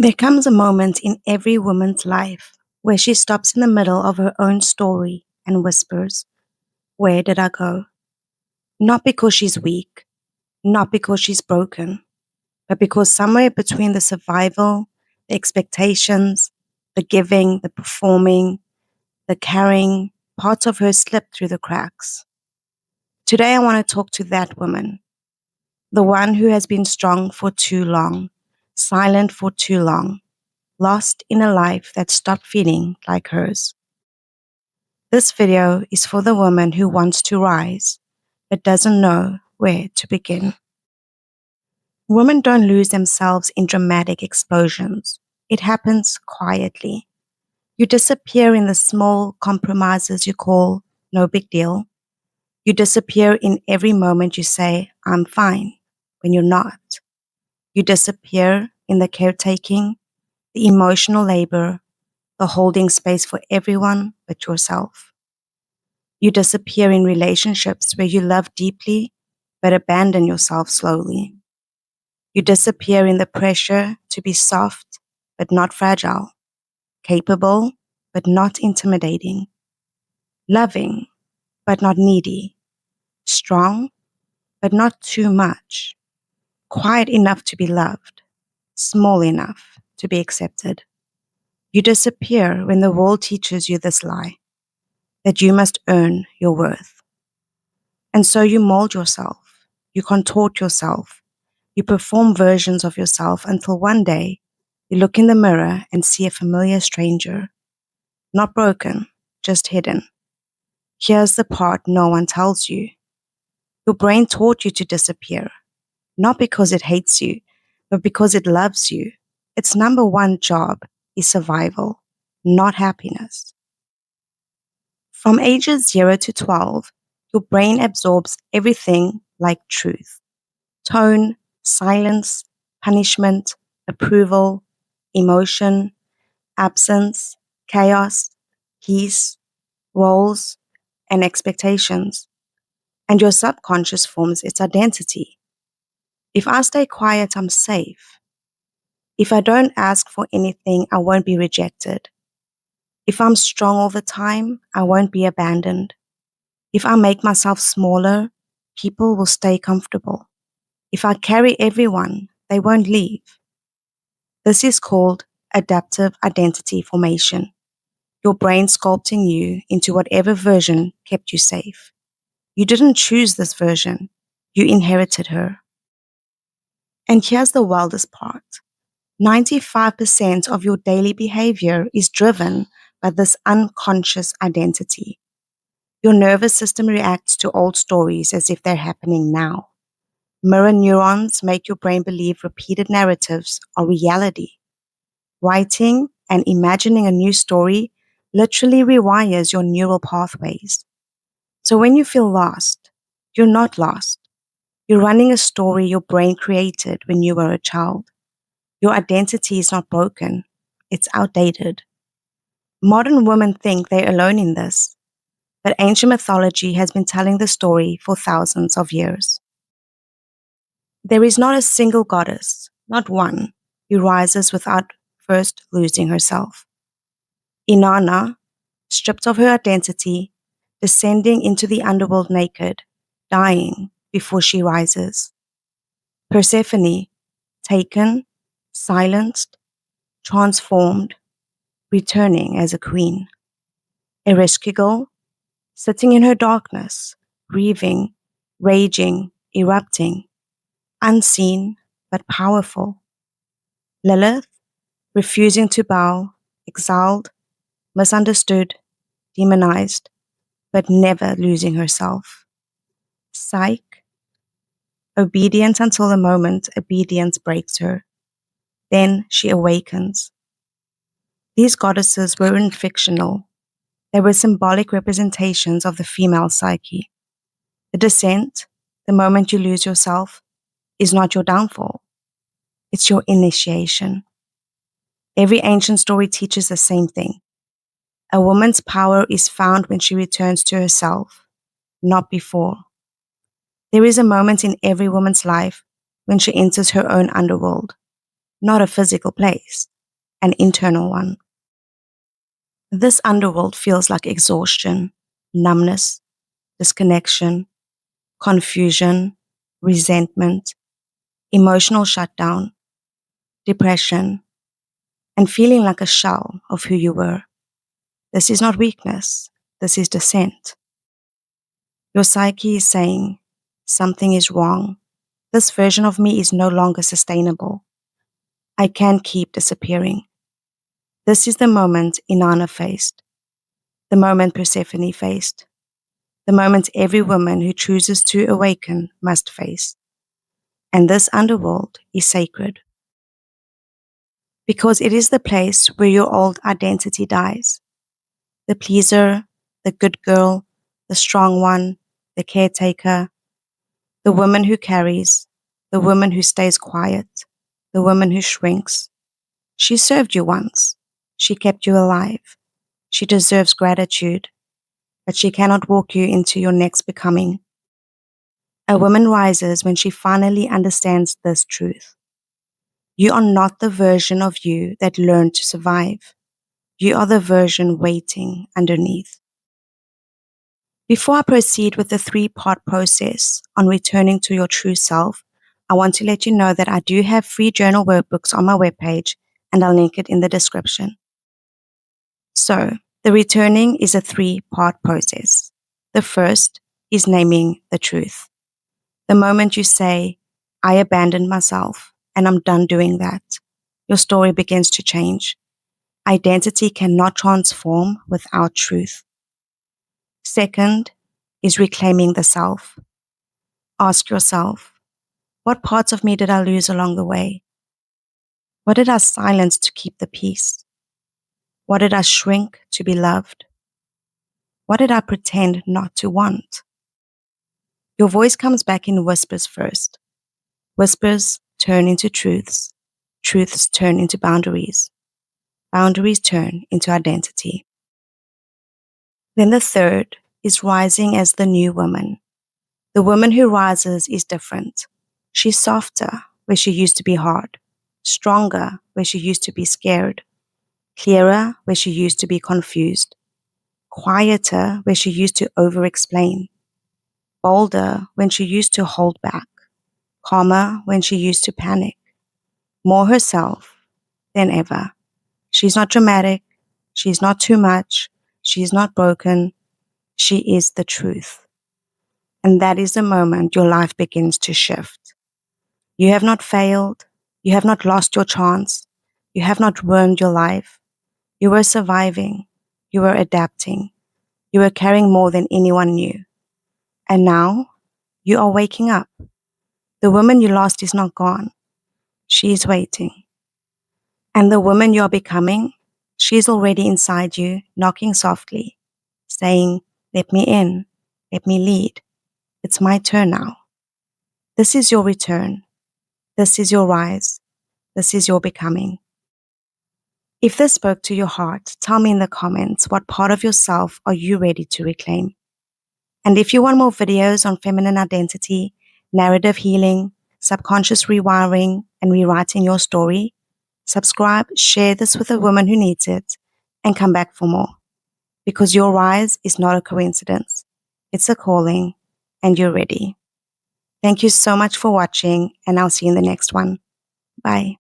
There comes a moment in every woman's life where she stops in the middle of her own story and whispers, "Where did I go?" Not because she's weak, not because she's broken, but because somewhere between the survival, the expectations, the giving, the performing, the carrying, parts of her slip through the cracks. Today I want to talk to that woman, the one who has been strong for too long, silent for too long, lost in a life that stopped feeling like hers. This video is for the woman who wants to rise, but doesn't know where to begin. Women don't lose themselves in dramatic explosions. It happens quietly. You disappear in the small compromises you call no big deal. You disappear in every moment you say, "I'm fine," when you're not. You disappear in the caretaking, the emotional labor, the holding space for everyone but yourself. You disappear in relationships where you love deeply but abandon yourself slowly. You disappear in the pressure to be soft but not fragile, capable but not intimidating, loving but not needy, strong but not too much, quiet enough to be loved, small enough to be accepted. You disappear when the world teaches you this lie, that you must earn your worth. And so you mold yourself, you contort yourself, you perform versions of yourself until one day you look in the mirror and see a familiar stranger, not broken, just hidden. Here's the part no one tells you. Your brain taught you to disappear, not because it hates you, but because it loves you. Its number one job is survival, not happiness. From ages 0 to 12, your brain absorbs everything like truth: tone, silence, punishment, approval, emotion, absence, chaos, peace, roles, and expectations. And your subconscious forms its identity. If I stay quiet, I'm safe. If I don't ask for anything, I won't be rejected. If I'm strong all the time, I won't be abandoned. If I make myself smaller, people will stay comfortable. If I carry everyone, they won't leave. This is called adaptive identity formation. Your brain sculpting you into whatever version kept you safe. You didn't choose this version, you inherited her. And here's the wildest part: 95% of your daily behavior is driven by this unconscious identity. Your nervous system reacts to old stories as if they're happening now. Mirror neurons make your brain believe repeated narratives are reality. Writing and imagining a new story literally rewires your neural pathways. So when you feel lost, you're not lost. You're running a story your brain created when you were a child. Your identity is not broken, it's outdated. Modern women think they're alone in this, but ancient mythology has been telling the story for thousands of years. There is not a single goddess, not one, who rises without first losing herself. Inanna, stripped of her identity, descending into the underworld naked, dying before she rises. Persephone, taken, silenced, transformed, returning as a queen. Ereshkigal, sitting in her darkness, grieving, raging, erupting, unseen but powerful. Lilith, refusing to bow, exiled, misunderstood, demonized, but never losing herself. Psyche, obedient until the moment obedience breaks her. Then she awakens. These goddesses weren't fictional. They were symbolic representations of the female psyche. The descent, the moment you lose yourself, is not your downfall. It's your initiation. Every ancient story teaches the same thing. A woman's power is found when she returns to herself, not before. There is a moment in every woman's life when she enters her own underworld, not a physical place, an internal one. This underworld feels like exhaustion, numbness, disconnection, confusion, resentment, emotional shutdown, depression, and feeling like a shell of who you were. This is not weakness, this is descent. Your psyche is saying, something is wrong. This version of me is no longer sustainable. I can't keep disappearing. This is the moment Inanna faced, the moment Persephone faced, the moment every woman who chooses to awaken must face. And this underworld is sacred because it is the place where your old identity dies. The pleaser, the good girl, the strong one, the caretaker, the woman who carries, the woman who stays quiet, the woman who shrinks. She served you once. She kept you alive. She deserves gratitude, but she cannot walk you into your next becoming. A woman rises when she finally understands this truth. You are not the version of you that learned to survive. You are the version waiting underneath. Before I proceed with the 3-part process on returning to your true self, I want to let you know that I do have free journal workbooks on my webpage, and I'll link it in the description. So, the returning is a 3-part process. The first is naming the truth. The moment you say, I abandoned myself and I'm done doing that, your story begins to change. Identity cannot transform without truth. Second is reclaiming the self. Ask yourself, what parts of me did I lose along the way? What did I silence to keep the peace? What did I shrink to be loved? What did I pretend not to want? Your voice comes back in whispers first. Whispers turn into truths. Truths turn into boundaries. Boundaries turn into identity. Then the third is rising as the new woman. The woman who rises is different. She's softer where she used to be hard, stronger where she used to be scared, clearer where she used to be confused, quieter where she used to over-explain, bolder when she used to hold back, calmer when she used to panic, more herself than ever. She's not dramatic, she's not too much, she's not broken, she is the truth. And that is the moment your life begins to shift. You have not failed, you have not lost your chance, you have not ruined your life. You were surviving, you were adapting, you were carrying more than anyone knew. And now, you are waking up. The woman you lost is not gone. She is waiting. And the woman you are becoming, she is already inside you, knocking softly, saying, let me in, let me lead. It's my turn now. This is your return. This is your rise. This is your becoming. If this spoke to your heart, tell me in the comments what part of yourself are you ready to reclaim. And if you want more videos on feminine identity, narrative healing, subconscious rewiring, and rewriting your story, subscribe, share this with a woman who needs it, and come back for more. Because your rise is not a coincidence. It's a calling, and you're ready. Thank you so much for watching, and I'll see you in the next one. Bye.